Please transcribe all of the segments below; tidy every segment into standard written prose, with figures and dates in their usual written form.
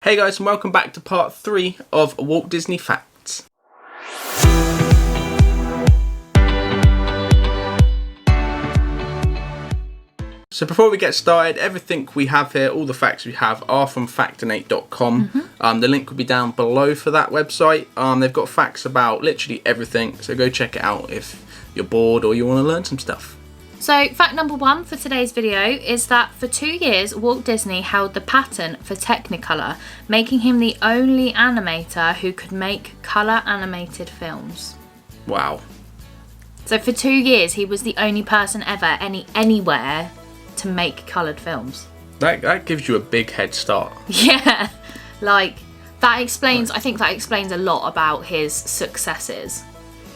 Hey guys, and welcome back to part 3 of Walt Disney Facts. So before we get started, everything we have here, all the facts we have are from factinate.com. The link will be down below for that website. They've got facts about literally everything, so go check it out if you're bored or you want to learn some stuff. So, fact number 1 for today's video is that for 2 years, Walt Disney held the patent for Technicolor, making him the only animator who could make colour animated films. Wow. So for 2 years, he was the only person ever, anywhere, to make coloured films. That gives you a big head start. Yeah, like, that explains, I think that explains a lot about his successes.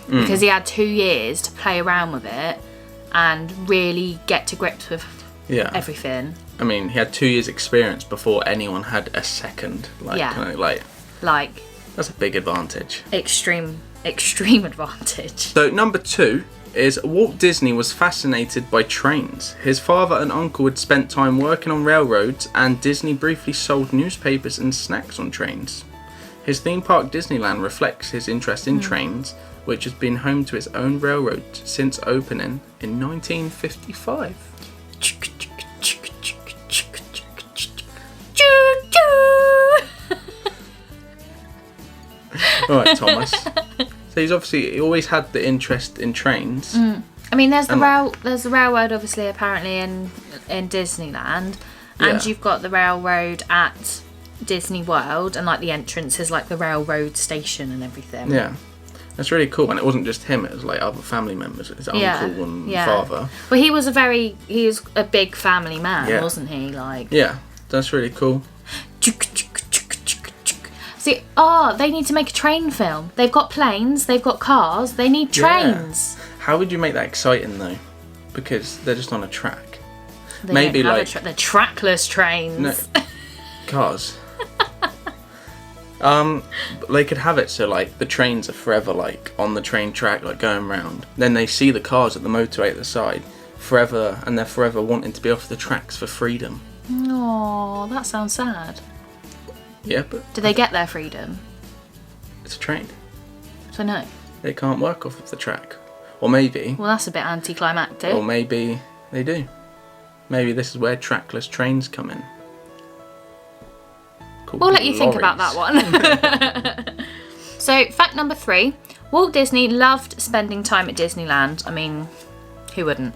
Because he had 2 years to play around with it and really get to grips with everything. I mean, he had 2 years experience before anyone had a second. Like, that's a big advantage. Extreme advantage. So number 2 is Walt Disney was fascinated by trains. His father and uncle had spent time working on railroads, and Disney briefly sold newspapers and snacks on trains. His theme park Disneyland reflects his interest in trains, which has been home to its own railroad since opening in 1955. Alright, Thomas. So he always had the interest in trains. I mean, there's the railroad obviously apparently in Disneyland, and you've got the railroad at Disney World, and like the entrance is like the railroad station and everything. Yeah. That's really cool, and it wasn't just him, it was like other family members, his uncle and father. Well, he was a big family man, wasn't he? Like, yeah, that's really cool. See, they need to make a train film. They've got planes, they've got cars, they need trains. Yeah. How would you make that exciting though? Because they're just on a track. They maybe like they're trackless trains. No, cars. They could have it so like the trains are forever like on the train track, like going round. Then they see the cars at the motorway at the side forever, and they're forever wanting to be off the tracks for freedom. Oh, that sounds sad. Yeah, but do they get their freedom? It's a train. So no. They can't work off of the track. Or maybe. Well, that's a bit anticlimactic. Or maybe they do. Maybe this is where trackless trains come in. We'll let you think about that one. So, fact number 3. Walt Disney loved spending time at Disneyland. I mean, who wouldn't?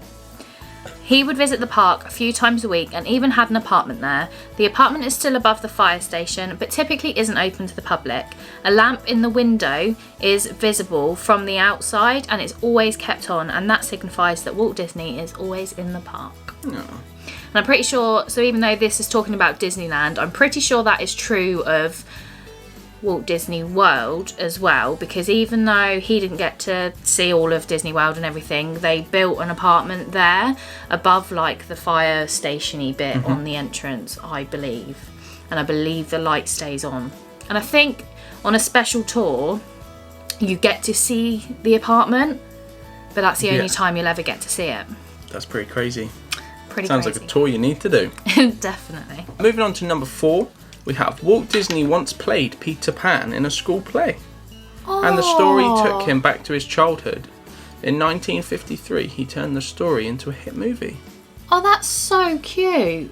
He would visit the park a few times a week and even had an apartment there. The apartment is still above the fire station, but typically isn't open to the public. A lamp in the window is visible from the outside and it's always kept on, and that signifies that Walt Disney is always in the park. Oh. And I'm pretty sure, so even though this is talking about Disneyland, I'm pretty sure that is true of Walt Disney World as well, because even though he didn't get to see all of Disney World and everything, they built an apartment there above like the fire station-y bit on the entrance, I believe. And I believe the light stays on. And I think on a special tour, you get to see the apartment, but that's the only time you'll ever get to see it. That's pretty crazy. Sounds crazy. Like a tour you need to do. Definitely. Moving on to number 4, we have Walt Disney once played Peter Pan in a school play. Oh. And the story took him back to his childhood. In 1953, he turned the story into a hit movie. Oh, that's so cute.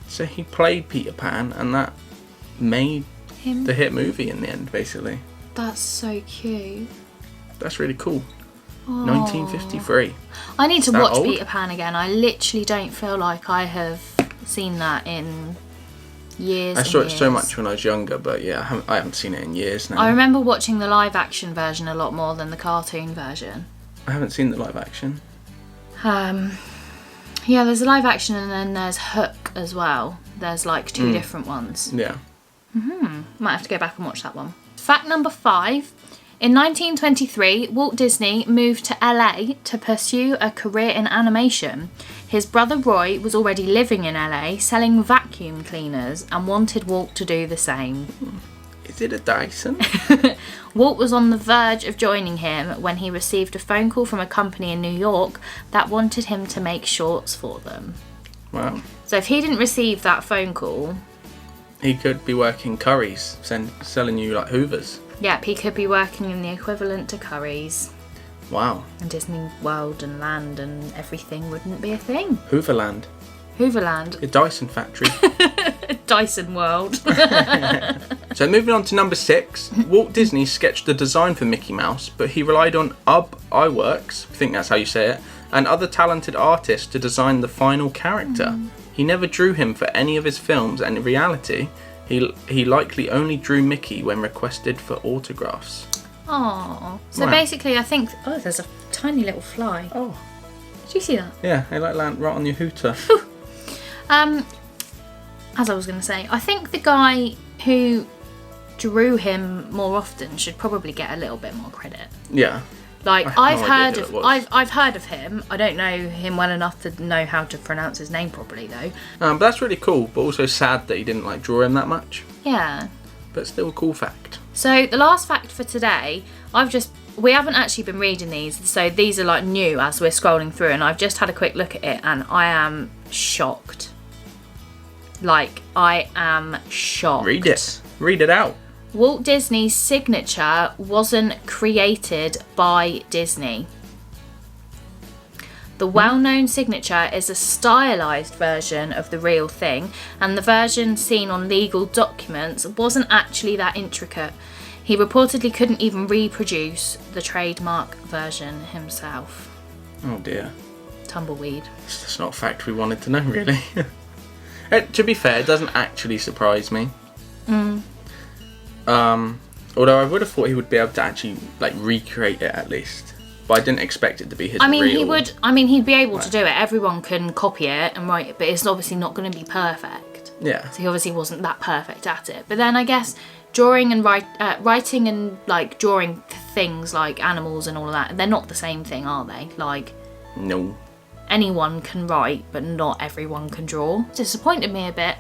So he played Peter Pan, and that made the hit movie in the end, basically. That's so cute. That's really cool. 1953. I need to watch Peter Pan again. I literally don't feel like I have seen that in years. I saw it so much when I was younger, but yeah, I haven't seen it in years now. I remember watching the live action version a lot more than the cartoon version. I haven't seen the live action. Yeah, there's a live action and then there's Hook as well. There's like 2 different ones. Yeah. Might have to go back and watch that one. Fact number 5. In 1923, Walt Disney moved to LA to pursue a career in animation. His brother Roy was already living in LA selling vacuum cleaners and wanted Walt to do the same. Is it a Dyson? Walt was on the verge of joining him when he received a phone call from a company in New York that wanted him to make shorts for them. Wow. So if he didn't receive that phone call, He could be working Currys, selling you like Hoovers. Yep, he could be working in the equivalent to Currys. Wow. And Disney World and Land and everything wouldn't be a thing. Hooverland. Hooverland. A Dyson factory. Dyson World. So moving on to number 6, Walt Disney sketched the design for Mickey Mouse, but he relied on Iwerks, I think that's how you say it, and other talented artists to design the final character. He never drew him for any of his films, and in reality, he likely only drew Mickey when requested for autographs. Oh, so Wow. basically, I think. Oh, there's a tiny little fly. Oh. Did you see that? Yeah, they like land right on your hooter. As I was going to say, I think the guy who drew him more often should probably get a little bit more credit. Yeah. Like I have no idea who it was. I've heard of him. I don't know him well enough to know how to pronounce his name properly, though. But that's really cool, but also sad that he didn't like draw him that much. Yeah. But still a cool fact. So the last fact for today, we haven't actually been reading these, so these are like new as we're scrolling through, and I've just had a quick look at it, and I am shocked. Like, I am shocked. Read it. Read it out. Walt Disney's signature wasn't created by Disney. The well-known signature is a stylized version of the real thing, and the version seen on legal documents wasn't actually that intricate. He reportedly couldn't even reproduce the trademark version himself. Oh dear. Tumbleweed. That's not a fact we wanted to know, really. To be fair, it doesn't actually surprise me. Although I would have thought he would be able to actually like recreate it at least, but I didn't expect it to be his. He would. He'd be able to do it. Everyone can copy it and write it, but it's obviously not going to be perfect. Yeah. So he obviously wasn't that perfect at it. But then I guess drawing and writing and like drawing things like animals and all of that, they're not the same thing, are they? Like, No. anyone can write, but not everyone can draw. Disappointed me a bit.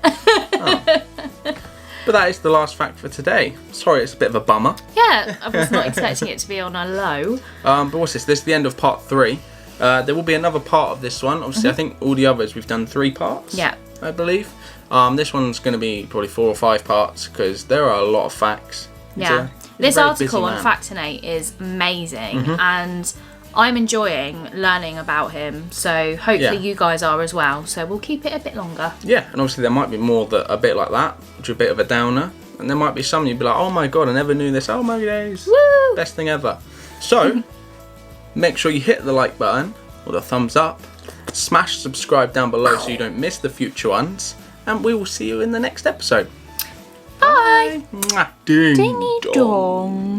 But that is the last fact for today. Sorry, it's a bit of a bummer. Yeah, I was not expecting it to be on a low. But what's this? This is the end of part 3. There will be another part of this one. Obviously, I think all the others we've done 3 parts. Yeah. I believe. This one's going to be probably 4 or 5 parts because there are a lot of facts. Yeah. This article on Factinate is amazing, and I'm enjoying learning about him. So hopefully you guys are as well. So we'll keep it a bit longer. Yeah, and obviously there might be more that are a bit like that, which are a bit of a downer. And there might be some you'd be like, oh my god, I never knew this. Oh my days. Woo! Best thing ever. So, make sure you hit the like button or the thumbs up. Smash subscribe down below so you don't miss the future ones. And we will see you in the next episode. Bye. Mwah. Ding Dingy dong.